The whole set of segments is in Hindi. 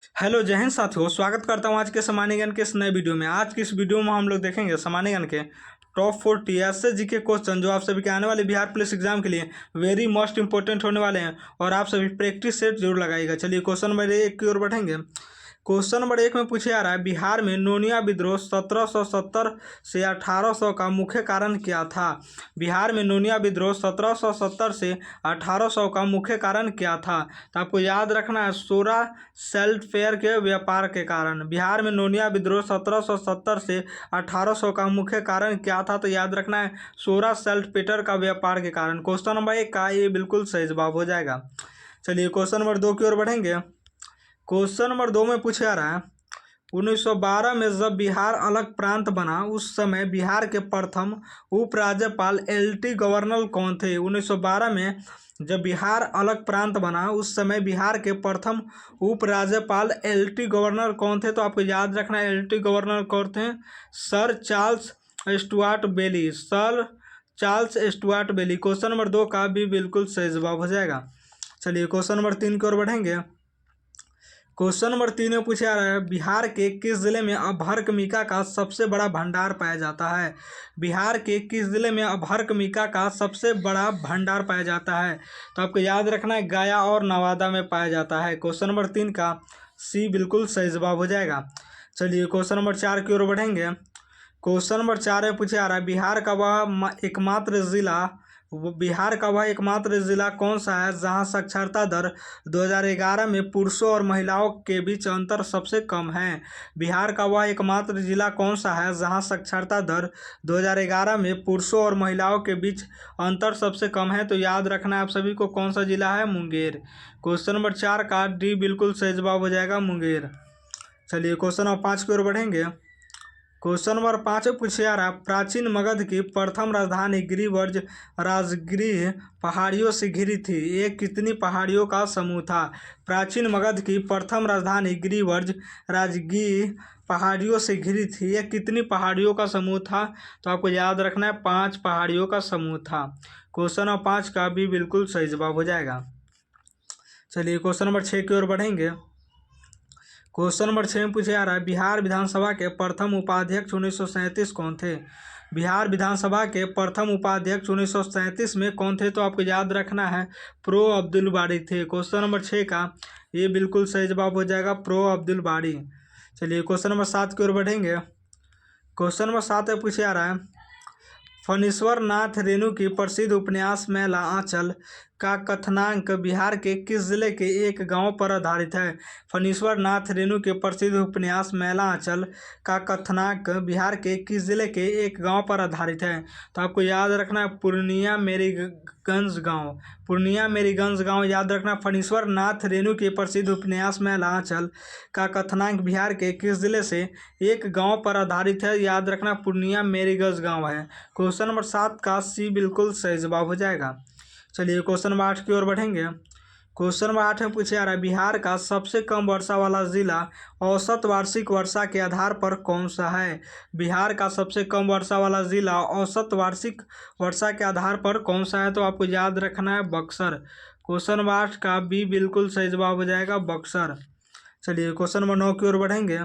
हेलो जय हिंद साथियों, स्वागत करता हूँ आज के सामान्य ज्ञान के इस नए वीडियो में। आज की इस वीडियो में हम लोग देखेंगे सामान्य ज्ञान के टॉप 4 टीएसएस जी के क्वेश्चन जो आप सभी के आने वाले बिहार पुलिस एग्जाम के लिए वेरी मोस्ट इंपॉर्टेंट होने वाले हैं और आप सभी प्रैक्टिस सेट जरूर लगाइएगा। चलिए क्वेश्चन नंबर 1 की ओर बढ़ेंगे। क्वेश्चन नंबर 1 में पूछे जा रहा है, बिहार में नोनिया विद्रोह 1770 से 1800 का मुख्य कारण क्या था। बिहार में नोनिया विद्रोह 1770 से 1800 का मुख्य कारण क्या था। तो आपको याद रखना है, सोरा सेल्ट फेयर के व्यापार के कारण। बिहार में नोनिया विद्रोह 1770 से 1800 का मुख्य कारण क्या था, तो याद रखना है सोरा सेल्ट पेटर का व्यापार के कारण। क्वेश्चन नंबर 1 का ये बिल्कुल सही जवाब हो जाएगा। चलिए क्वेश्चन नंबर 2 की ओर बढ़ेंगे। क्वेश्चन नंबर 2 में पूछा जा रहा है, 1912 में जब बिहार अलग प्रांत बना उस समय बिहार के प्रथम उपराज्यपाल एलटी गवर्नर कौन थे। 1912 में जब बिहार अलग प्रांत बना उस समय बिहार के प्रथम उपराज्यपाल एलटी गवर्नर कौन थे। तो आपको याद रखना है एलटी गवर्नर कौन थे, सर चार्ल्स स्टुअर्ट बेली। सर चार्ल्स स्टुअर्ट बेली। क्वेश्चन नंबर 2 का भी बिल्कुल सही जवाब हो जाएगा। चलिए क्वेश्चन नंबर 3 की ओर बढ़ेंगे। क्वेश्चन नंबर 3 में पूछा जा रहा है, बिहार के किस जिले में अभ्रक मीका का सबसे बड़ा भंडार पाया जाता है। बिहार के किस जिले में अभ्रक मीका का सबसे बड़ा भंडार पाया जाता है। तो आपको याद रखना है गया और नवादा में पाया जाता है। क्वेश्चन नंबर 3 का सी बिल्कुल सही जवाब हो जाएगा। चलिए क्वेश्चन नंबर 4 की ओर बढ़ेंगे। क्वेश्चन नंबर 4 में पूछा जा रहा है, बिहार का वह एकमात्र जिला कौन सा है जहां साक्षरता दर 2011 में पुरुषों और महिलाओं के बीच अंतर सबसे कम है। बिहार का वह एकमात्र जिला कौन सा है जहां साक्षरता दर 2011 में पुरुषों और महिलाओं के बीच अंतर सबसे कम है। तो याद रखना है आप सभी को कौन सा जिला है, मुंगेर। क्वेश्चन नंबर 4 का डी बिल्कुल सही जवाब हो जाएगा, मुंगेर। चलिए क्वेश्चन नंबर 5 की ओर बढ़ेंगे। क्वेश्चन नंबर 5 में पूछा जा रहा है, प्राचीन मगध की प्रथम राजधानी गिरिवर्ज राजगृह पहाड़ियों से घिरी थी। ये कितनी पहाड़ियों का समूह था। प्राचीन मगध की प्रथम राजधानी गिरिवर्ज राजगृह पहाड़ियों से घिरी थी। यह कितनी पहाड़ियों का समूह था। तो आपको याद रखना है 5 पहाड़ियों का समूह था। क्वेश्चन नंबर 5 का भी बिल्कुल सही जवाब हो जाएगा। चलिए क्वेश्चन नंबर 6 की ओर बढ़ेंगे। क्वेश्चन नंबर 6 में पूछा जा रहा है, बिहार विधानसभा के प्रथम उपाध्यक्ष 1937 कौन थे। बिहार विधानसभा के प्रथम उपाध्यक्ष 1937 में कौन थे। तो आपको याद रखना है प्रो अब्दुल बारी थे। क्वेश्चन नंबर 6 का ये बिल्कुल सही जवाब हो जाएगा, प्रो अब्दुल बारी। चलिए क्वेश्चन नंबर 7 की ओर बढ़ेंगे। क्वेश्चन नंबर 7 में पूछा जा रहा है, फणीश्वर नाथ रेणु की प्रसिद्ध उपन्यास मेला आंचल का कथनांक बिहार के किस जिले के एक गांव पर आधारित है। फणीश्वर नाथ रेणु के प्रसिद्ध उपन्यास मेला आंचल का कथनांक बिहार के किस जिले के एक गांव पर आधारित है। तो आपको याद रखना है पूर्णिया मेरीगंज गांव। पूर्णिया मेरीगंज गांव याद रखना। फणीश्वर नाथ रेणु के प्रसिद्ध उपन्यास मेला आंचल का कथनांक बिहार के किस जिले से एक गाँव पर आधारित है। याद रखना पूर्णिया मेरीगंज गाँव है। क्वेश्चन नंबर 7 का सी बिल्कुल सही जवाब हो जाएगा। चलिए क्वेश्चन नंबर 8 की ओर बढ़ेंगे। क्वेश्चन नंबर 8 में पूछा जा रहा है, बिहार का सबसे कम वर्षा वाला जिला औसत वार्षिक वर्षा के आधार पर कौन सा है। बिहार का सबसे कम वर्षा वाला जिला औसत वार्षिक वर्षा के आधार पर कौन सा है। तो आपको याद रखना है बक्सर। क्वेश्चन नंबर 8 का भी बिल्कुल सही जवाब हो जाएगा, बक्सर। चलिए क्वेश्चन नंबर 9 की ओर बढ़ेंगे।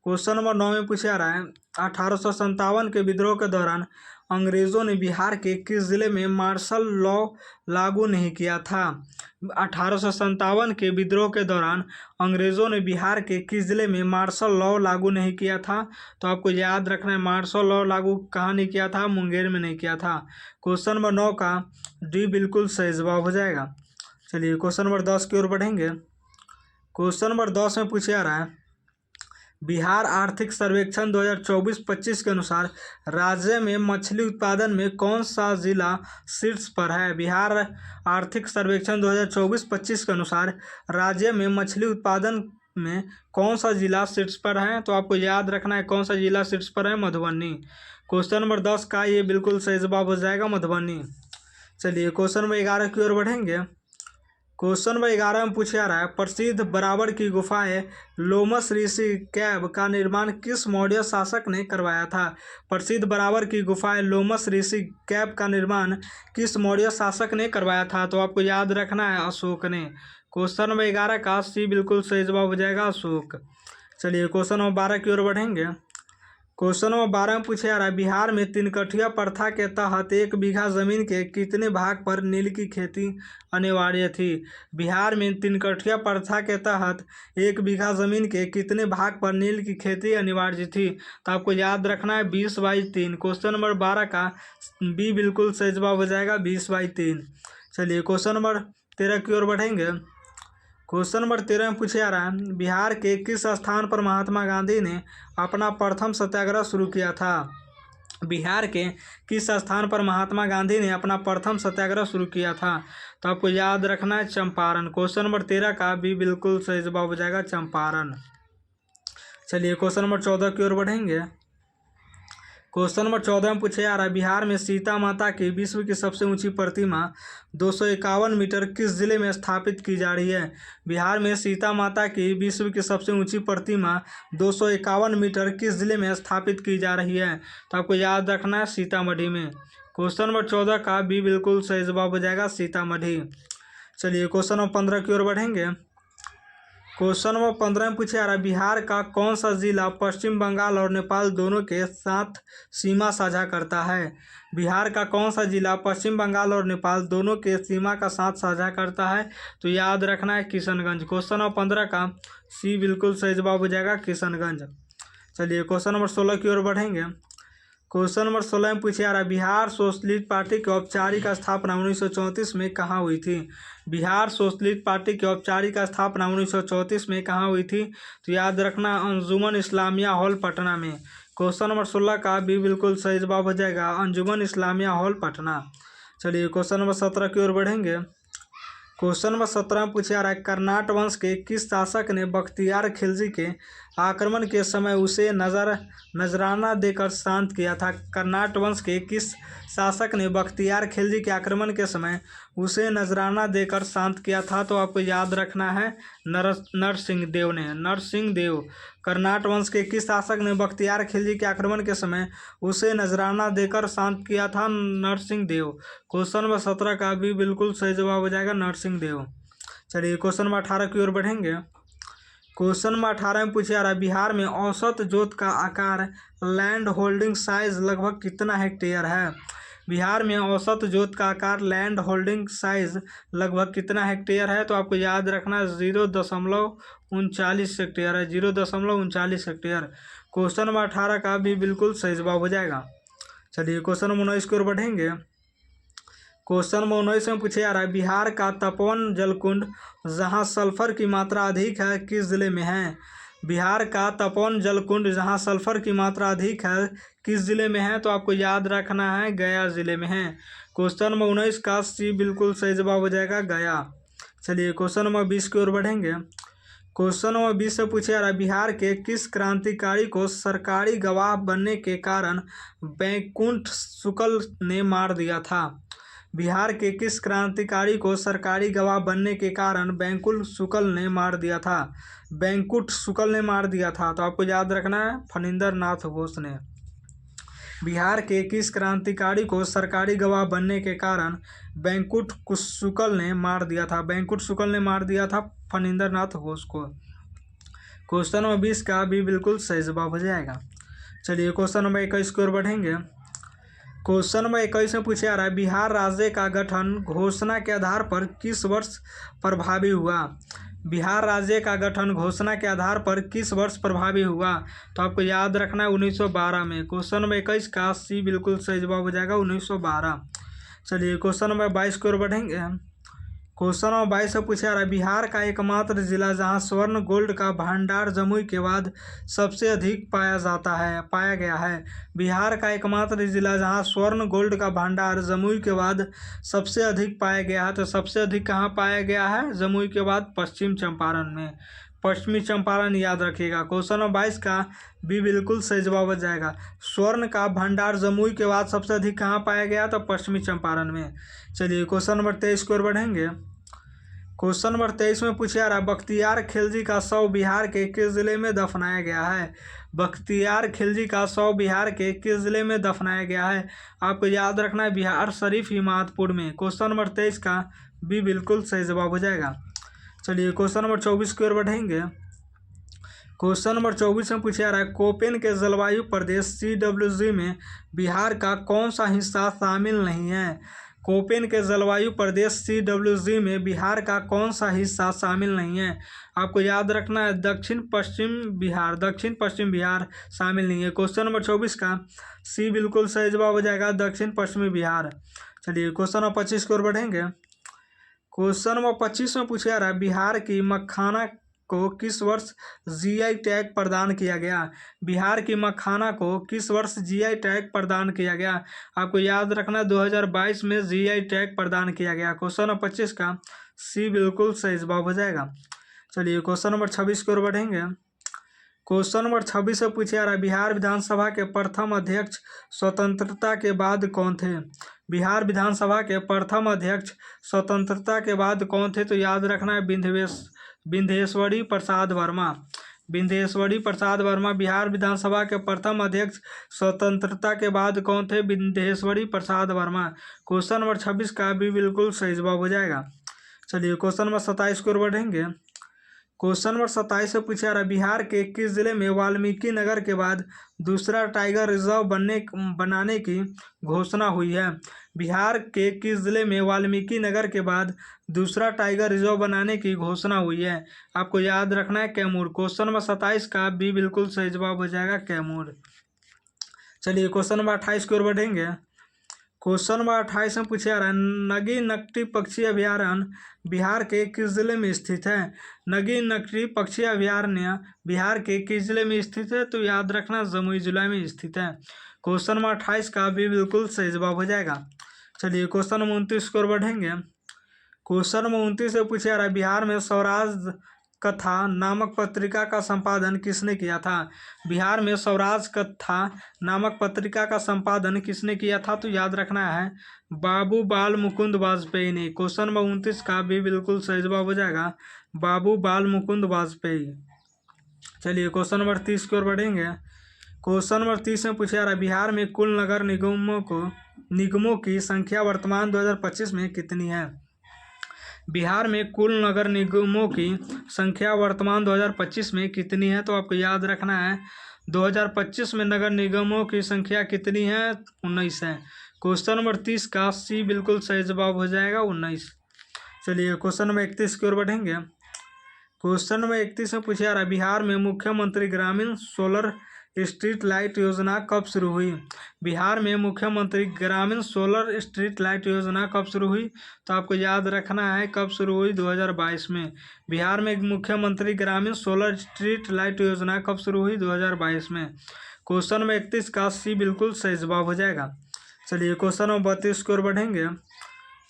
क्वेश्चन नंबर 9 में पूछा जा रहा है, 1857 के विद्रोह के दौरान अंग्रेजों ने बिहार के किस जिले में मार्शल लॉ लागू नहीं किया था। 1857 के विद्रोह के दौरान अंग्रेजों ने बिहार के किस जिले में मार्शल लॉ लागू नहीं किया था। तो आपको याद रखना है मार्शल लॉ लागू कहाँ नहीं किया था, मुंगेर में नहीं किया था। क्वेश्चन नंबर 9 का डी बिल्कुल सही जवाब हो जाएगा। चलिए क्वेश्चन नंबर 10 की ओर बढ़ेंगे। क्वेश्चन नंबर 10 में पूछा जा रहा है, बिहार आर्थिक सर्वेक्षण 2024-25 के अनुसार राज्य में मछली उत्पादन में कौन सा जिला शीर्ष पर है। बिहार आर्थिक सर्वेक्षण 2024-25 के अनुसार राज्य में मछली उत्पादन में कौन सा जिला शीर्ष पर है। तो आपको याद रखना है कौन सा जिला शीर्ष पर है, मधुबनी। क्वेश्चन नंबर 10 का ये बिल्कुल सही जवाब हो जाएगा, मधुबनी। चलिए क्वेश्चन नंबर 11 की ओर बढ़ेंगे। क्वेश्चन नंबर 11 में पूछा जा रहा है, प्रसिद्ध बराबर की गुफाएं लोमस ऋषि कैब का निर्माण किस मौर्य शासक ने करवाया था। प्रसिद्ध बराबर की गुफाएं लोमस ऋषि कैब का निर्माण किस मौर्य शासक ने करवाया था। तो आपको याद रखना है अशोक ने। क्वेश्चन नंबर 11 का सी बिल्कुल सही जवाब हो जाएगा अशोक। चलिए क्वेश्चन नंबर 12 की ओर बढ़ेंगे। क्वेश्चन नंबर 12 में पूछा जा रहा है बिहार में तीनकठिया प्रथा के तहत 1 बीघा जमीन के कितने भाग पर नील की खेती अनिवार्य थी। बिहार में तीनकठिया प्रथा के तहत 1 बीघा जमीन के कितने भाग पर नील की खेती अनिवार्य थी। तो आपको याद रखना है 20/3। क्वेश्चन नंबर 12 का बी बिल्कुल सही जवाब हो जाएगा 20/3। चलिए क्वेश्चन नंबर 13 की ओर बढ़ेंगे। क्वेश्चन नंबर 13 में पूछा जा रहा है बिहार के किस स्थान पर महात्मा गांधी ने अपना प्रथम सत्याग्रह शुरू किया था। बिहार के किस स्थान पर महात्मा गांधी ने अपना प्रथम सत्याग्रह शुरू किया था। तो आपको याद रखना है चंपारण। क्वेश्चन नंबर 13 का भी बिल्कुल सही जवाब हो जाएगा चंपारण। चलिए क्वेश्चन नंबर 14 की ओर बढ़ेंगे। क्वेश्चन नंबर 14 में पूछा जा रहा है बिहार में सीता माता की विश्व की सबसे ऊंची प्रतिमा 251 मीटर किस जिले में स्थापित की जा रही है। बिहार में सीता माता की विश्व की सबसे ऊंची प्रतिमा 251 मीटर किस जिले में स्थापित की जा रही है। तो आपको याद रखना है सीतामढ़ी में। क्वेश्चन नंबर 14 का भी बिल्कुल सही जवाब हो जाएगा सीतामढ़ी। चलिए क्वेश्चन नंबर 15 की ओर बढ़ेंगे। क्वेश्चन नंबर 15 में पूछा जा रहा है बिहार का कौन सा जिला पश्चिम बंगाल और नेपाल दोनों के साथ सीमा साझा करता है। बिहार का कौन सा जिला पश्चिम बंगाल और नेपाल दोनों के सीमा का साथ साझा करता है। तो याद रखना है किशनगंज। क्वेश्चन नंबर 15 का सी बिल्कुल सही जवाब हो जाएगा किशनगंज। चलिए क्वेश्चन नंबर 16 की ओर बढ़ेंगे। क्वेश्चन नंबर 16 में पूछा जा रहा है बिहार सोशलिस्ट पार्टी की औपचारिक स्थापना 1934 में कहाँ हुई थी। बिहार सोशलिस्ट पार्टी की औपचारिक स्थापना 1934 में कहाँ हुई थी। तो याद रखना अंजुमन इस्लामिया हॉल पटना में। क्वेश्चन नंबर 16 का भी बिल्कुल सही जवाब हो जाएगा अंजुमन इस्लामिया हॉल पटना। चलिए क्वेश्चन नंबर 17 की ओर बढ़ेंगे। क्वेश्चन नंबर 17 में पूछा जा रहा है कर्नाट वंश के किस शासक ने बख्तियार खिलजी के आक्रमण के समय उसे नजराना देकर शांत किया था। कर्नाट वंश के किस शासक ने बख्तियार खिलजी के आक्रमण के समय उसे नजराना देकर शांत किया था। तो आपको याद रखना है नरसिंह देव ने। नरसिंह देव। कर्नाट वंश के किस शासक ने बख्तियार खिलजी के आक्रमण के समय उसे नजराना देकर शांत किया था। नरसिंह देव। क्वेश्चन नंबर 17 का भी बिल्कुल सही जवाब हो जाएगा नरसिंह देव। चलिए क्वेश्चन नंबर 18 की ओर बढ़ेंगे। क्वेश्चन नंबर 18 में पूछा जा रहा है बिहार में औसत जोत का आकार लैंड होल्डिंग साइज लगभग कितना हेक्टेयर है। बिहार में औसत जोत का आकार लैंड होल्डिंग साइज लगभग कितना हेक्टेयर है। तो आपको याद रखना 0.39 हेक्टेयर है। 0.39 हेक्टेयर। क्वेश्चन नंबर 18 का भी बिल्कुल सही जवाब हो जाएगा। चलिए क्वेश्चन नंबर 19 की ओर बढ़ेंगे। क्वेश्चन नंबर 19 में पूछा जा रहा है बिहार का तपोवन जलकुंड जहां सल्फर की मात्रा अधिक है किस जिले में है। बिहार का तपोवन जलकुंड जहां सल्फर की मात्रा अधिक है किस जिले में है। तो आपको याद रखना है गया जिले में है। क्वेश्चन नंबर 19 का सी बिल्कुल सही जवाब हो जाएगा गया। चलिए क्वेश्चन नंबर 20 की ओर बढ़ेंगे। क्वेश्चन नंबर 20 से पूछा जा रहा है बिहार के किस क्रांतिकारी को सरकारी गवाह बनने के कारण बैकुंठ शुक्ल ने मार दिया था। बिहार के किस क्रांतिकारी को सरकारी गवाह बनने के कारण बैकुंठ शुक्ल ने मार दिया था। बैकुंठ शुक्ल ने मार दिया था। तो आपको याद रखना है फणींद्र नाथ घोष ने। बिहार के किस क्रांतिकारी को सरकारी गवाह बनने के कारण बैकुंठ शुक्ल ने मार दिया था। बैकुंठ शुक्ल ने मार दिया था फणींद्र नाथ घोष को। क्वेश्चन नंबर 20 का भी बिल्कुल सही जवाब हो जाएगा। चलिए क्वेश्चन नंबर 21 की ओर बढ़ेंगे। क्वेश्चन नंबर 21 में पूछा जा रहा है बिहार राज्य का गठन घोषणा के आधार पर किस वर्ष प्रभावी हुआ। बिहार राज्य का गठन घोषणा के आधार पर किस वर्ष प्रभावी हुआ। तो आपको याद रखना है 1912 में। क्वेश्चन नंबर 21 का सी बिल्कुल सही जवाब हो जाएगा 1912। चलिए क्वेश्चन नंबर 22 की ओर बढ़ेंगे। क्वेश्चन नंबर 22 से पूछा जा रहा है बिहार का एकमात्र जिला जहां स्वर्ण गोल्ड का भंडार जमुई के बाद सबसे अधिक पाया गया है। बिहार का एकमात्र जिला जहां स्वर्ण गोल्ड का भंडार जमुई के बाद सबसे अधिक पाया गया है। तो सबसे अधिक कहाँ पाया गया है जमुई के बाद पश्चिम चंपारण में। पश्चिमी चंपारण याद रखिएगा। क्वेश्चन नंबर 22 का भी बिल्कुल सही जवाब हो जाएगा। स्वर्ण का भंडार जमुई के बाद सबसे अधिक कहाँ पाया गया तो पश्चिमी चंपारण में। चलिए क्वेश्चन नंबर 23 की ओर बढ़ेंगे। क्वेश्चन नंबर 23 में पूछा जा रहा है बख्तियार खिलजी का शव बिहार के किस जिले में दफनाया गया है। बख्तियार खिलजी का शव बिहार के किस जिले में दफनाया गया है। आपको याद रखना है बिहार शरीफ हिमायतपुर में। क्वेश्चन नंबर 23 का भी बिल्कुल सही जवाब हो जाएगा। चलिए क्वेश्चन नंबर 24 की ओर बढ़ेंगे। क्वेश्चन नंबर 24 में पूछा जा रहा है, कोपेन के जलवायु प्रदेश CWG में बिहार का कौन सा हिस्सा शामिल नहीं है। कोपेन के जलवायु प्रदेश CWG में बिहार का कौन सा हिस्सा शामिल नहीं है। आपको याद रखना है दक्षिण पश्चिम बिहार शामिल नहीं है। क्वेश्चन नंबर 24 का सी बिल्कुल सही जवाब हो जाएगा, दक्षिण पश्चिमी बिहार। चलिए क्वेश्चन नंबर 25 की ओर बढ़ेंगे। क्वेश्चन नंबर 25 में पूछा जा रहा है, बिहार की मखाना को किस वर्ष जीआई टैग प्रदान किया गया। बिहार की मखाना को किस वर्ष जीआई टैग प्रदान किया गया। आपको याद रखना 2022 में जीआई टैग प्रदान किया गया। क्वेश्चन नंबर 25 का सी बिल्कुल सही जवाब हो जाएगा। चलिए क्वेश्चन नंबर 26 की ओर बढ़ेंगे। क्वेश्चन नंबर 26 से पूछा जा रहा है, बिहार विधानसभा के प्रथम अध्यक्ष स्वतंत्रता के बाद कौन थे। बिहार विधानसभा के प्रथम अध्यक्ष स्वतंत्रता के बाद कौन थे। तो याद रखना है विंध्येश्वरी प्रसाद वर्मा। विंध्येश्वरी प्रसाद वर्मा बिहार विधानसभा के प्रथम अध्यक्ष स्वतंत्रता के बाद कौन थे। विंध्येश्वरी प्रसाद वर्मा। क्वेश्चन नंबर 26 का भी बिल्कुल सही जवाब हो जाएगा। चलिए क्वेश्चन नंबर 27 की ओर बढ़ेंगे। क्वेश्चन नंबर 27 से पूछा रहा है, बिहार के किस जिले में वाल्मीकि नगर के बाद दूसरा टाइगर रिजर्व बनाने की घोषणा हुई है। बिहार के किस जिले में वाल्मीकि नगर के बाद दूसरा टाइगर रिजर्व बनाने की घोषणा हुई है। आपको याद रखना है कैमूर। क्वेश्चन नंबर 27 का भी बिल्कुल सही जवाब हो जाएगा कैमूर। चलिए क्वेश्चन नंबर 28 की ओर बढ़ेंगे। क्वेश्चन नंबर 28 में पूछा जा रहा है, नगी नकटी पक्षी अभयारण्य बिहार के किस जिले में स्थित है। नगी नकटी पक्षी अभयारण्य बिहार के किस जिले में स्थित है। तो याद रखना जमुई जिला में स्थित है। क्वेश्चन नंबर 28 का भी बिल्कुल सही जवाब हो जाएगा। चलिए क्वेश्चन नंबर 29 की ओर बढ़ेंगे। क्वेश्चन नंबर 29 से पूछा जा रहा है, बिहार में स्वराज कथा नामक पत्रिका का संपादन किसने किया था। बिहार में स्वराज कथा नामक पत्रिका का संपादन किसने किया था। तो याद रखना है बाबू बाल मुकुंद वाजपेयी ने। क्वेश्चन नंबर 29 का भी बिल्कुल सही जवाब हो जाएगा, बाबू बाल मुकुंद वाजपेयी। चलिए क्वेश्चन नंबर 30 की ओर बढ़ेंगे। क्वेश्चन नंबर 30 में पूछा जा रहा है, बिहार में कुल नगर निगमों की संख्या वर्तमान 2025 में कितनी है। बिहार में कुल नगर निगमों की संख्या वर्तमान 2025 में कितनी है। तो आपको याद रखना है 2025 में नगर निगमों की संख्या कितनी है, 19 है। क्वेश्चन नंबर 30 का सी बिल्कुल सही जवाब हो जाएगा 19। चलिए क्वेश्चन नंबर 31 की ओर बढ़ेंगे। क्वेश्चन नंबर 31 में पूछा जा रहा है, बिहार में मुख्यमंत्री ग्रामीण सोलर स्ट्रीट लाइट योजना कब शुरू हुई। बिहार में मुख्यमंत्री ग्रामीण सोलर स्ट्रीट लाइट योजना कब शुरू हुई। तो आपको याद रखना है कब शुरू हुई, 2022 में। बिहार में मुख्यमंत्री ग्रामीण सोलर स्ट्रीट लाइट योजना कब शुरू हुई, 2022 में। क्वेश्चन नंबर 31 का सी बिल्कुल सही जवाब हो जाएगा। चलिए क्वेश्चन नंबर 32 की ओर बढ़ेंगे।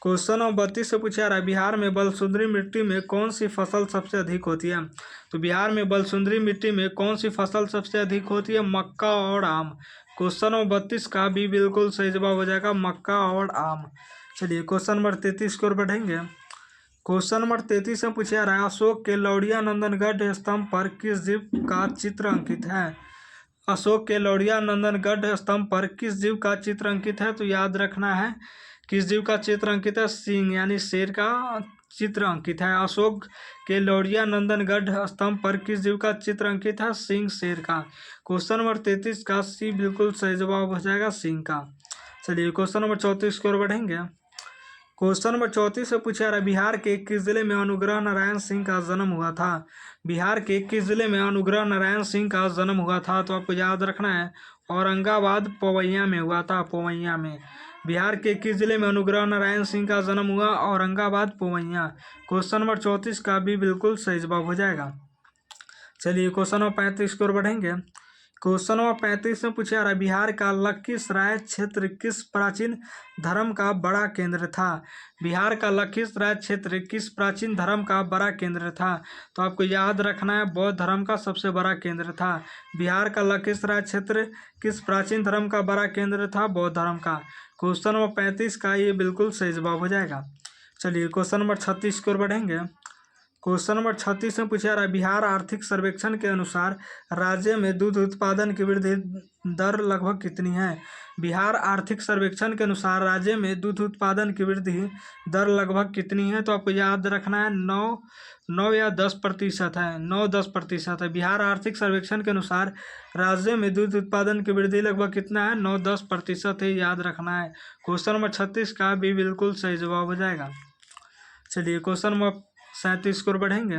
क्वेश्चन नंबर 32 से पूछा रहा है, बिहार में बलसुंदरी मिट्टी में कौन सी फसल सबसे अधिक होती है। तो बिहार में बलसुंदरी मिट्टी में कौन सी फसल सबसे अधिक होती है, मक्का और आम। क्वेश्चन नंबर 32 का भी बिल्कुल सही जवाब हो जाएगा, मक्का और आम। चलिए क्वेश्चन नंबर 33 की ओर बढ़ेंगे। क्वेश्चन नंबर 33 में पूछा रहा है, अशोक के लौड़िया नंदनगढ़ स्तंभ पर किस जीव का चित्र अंकित है। अशोक के लौड़िया नंदनगढ़ स्तंभ पर किस जीव का चित्र अंकित है। तो याद रखना है किस जीव का चित्र अंकित है, सिंह यानी शेर का चित्र अंकित है। अशोक के लौड़िया नंदनगढ़ स्तंभ पर किस जीव का चित्र अंकित है, सिंह शेर का। क्वेश्चन नंबर 33 का सी बिल्कुल सही जवाब हो जाएगा, सिंह का। चलिए क्वेश्चन नंबर 34 की ओर बढ़ेंगे। क्वेश्चन नंबर 34 से पूछा रहा है, बिहार के किस जिले में अनुग्रह नारायण सिंह का जन्म हुआ था। बिहार के किस जिले में अनुग्रह नारायण सिंह का जन्म हुआ था। तो आपको याद रखना है औरंगाबाद पवैया में हुआ था, पवैया में। बिहार के किस जिले में अनुग्रह नारायण सिंह का जन्म हुआ, औरंगाबाद पवैया। क्वेश्चन नंबर 34 का भी बिल्कुल सही जवाब हो जाएगा। चलिए क्वेश्चन नंबर 35 की ओर बढ़ेंगे। क्वेश्चन नंबर 35 में पूछा रहा है, बिहार का लखीसराय क्षेत्र किस प्राचीन धर्म का बड़ा केंद्र था। बिहार का लखीसराय क्षेत्र किस प्राचीन धर्म का बड़ा केंद्र था। तो आपको याद रखना है बौद्ध धर्म का सबसे बड़ा केंद्र था। बिहार का लखीसराय क्षेत्र किस प्राचीन धर्म का बड़ा केंद्र था, बौद्ध धर्म का। क्वेश्चन नंबर 35 का ये बिल्कुल सही जवाब हो जाएगा। चलिए क्वेश्चन नंबर 36 की ओर बढ़ेंगे। क्वेश्चन नंबर 36 में पूछा जा रहा है, बिहार आर्थिक सर्वेक्षण के अनुसार राज्य में दूध उत्पादन की वृद्धि दर लगभग कितनी है। बिहार आर्थिक सर्वेक्षण के अनुसार राज्य में दूध उत्पादन की वृद्धि दर लगभग कितनी है। तो आपको याद रखना है 9 या 10% है, 9-10% है। बिहार आर्थिक सर्वेक्षण के अनुसार राज्य में दूध उत्पादन की वृद्धि लगभग कितना है, 9-10% है, याद रखना है। क्वेश्चन नंबर 36 का भी बिल्कुल सही जवाब हो जाएगा। चलिए क्वेश्चन नंबर 37 की ओर बढ़ेंगे।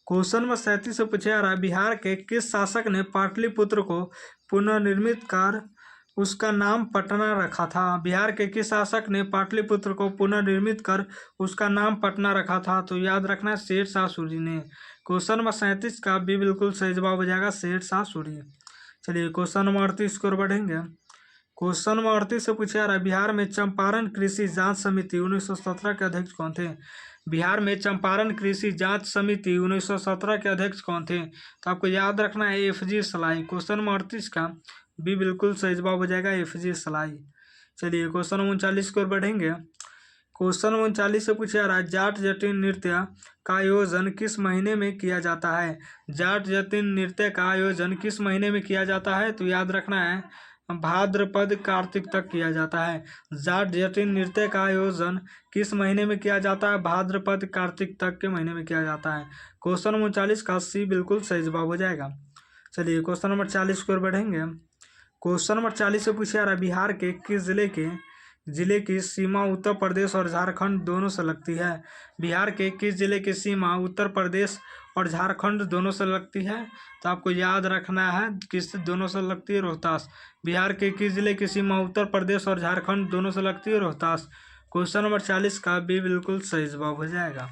क्वेश्चन नंबर 37 से पूछा जा रहा है, बिहार के किस शासक ने पाटलिपुत्र को पुनर्निर्मित कर उसका नाम पटना रखा था। बिहार के किस शासक ने पाटलिपुत्र को पुनर्निर्मित कर उसका नाम पटना रखा था। तो याद रखना है शेरशाह सूरी ने। क्वेश्चन नंबर 37 का भी बिल्कुल सही जवाब हो जाएगा, शेरशाह सूरी। चलिए क्वेश्चन नंबर 38 की ओर बढ़ेंगे। क्वेश्चन नंबर 38 से पूछा जा रहा है, बिहार में चंपारण कृषि जांच समिति 1917 के अध्यक्ष कौन थे। बिहार में चंपारण कृषि जांच समिति 1917 के अध्यक्ष कौन थे। तो आपको याद रखना है एफजी सलाई। क्वेश्चन नंबर 38 का भी बिल्कुल सही जवाब हो जाएगा, एफजी सलाई। चलिए क्वेश्चन नंबर 39 की ओर बढ़ेंगे। क्वेश्चन नंबर 39 से पूछा जा रहा है, जाट जटिन नृत्य का आयोजन किस महीने में किया जाता है। जाट जटिन नृत्य का आयोजन किस महीने में किया जाता है। तो याद रखना है भाद्रपद कार्तिक तक किया जाता है। जाट जटिन नृत्य का आयोजन किस महीने में किया जाता है, भाद्रपद कार्तिक तक के महीने में किया जाता है। क्वेश्चन नंबर 39 का सी बिल्कुल सही जवाब हो जाएगा। चलिए क्वेश्चन नंबर 40 की ओर बढ़ेंगे। क्वेश्चन नंबर 40 से पूछा जा रहा है, बिहार के किस जिले की सीमा उत्तर प्रदेश और झारखंड दोनों से लगती है। बिहार के किस जिले की सीमा उत्तर प्रदेश और झारखंड दोनों से लगती है। तो आपको याद रखना है किस दोनों से लगती है, रोहतास। बिहार के किस जिले की सीमा उत्तर प्रदेश और झारखंड दोनों से लगती है, रोहतास। क्वेश्चन नंबर 40 का भी बिल्कुल सही जवाब हो जाएगा।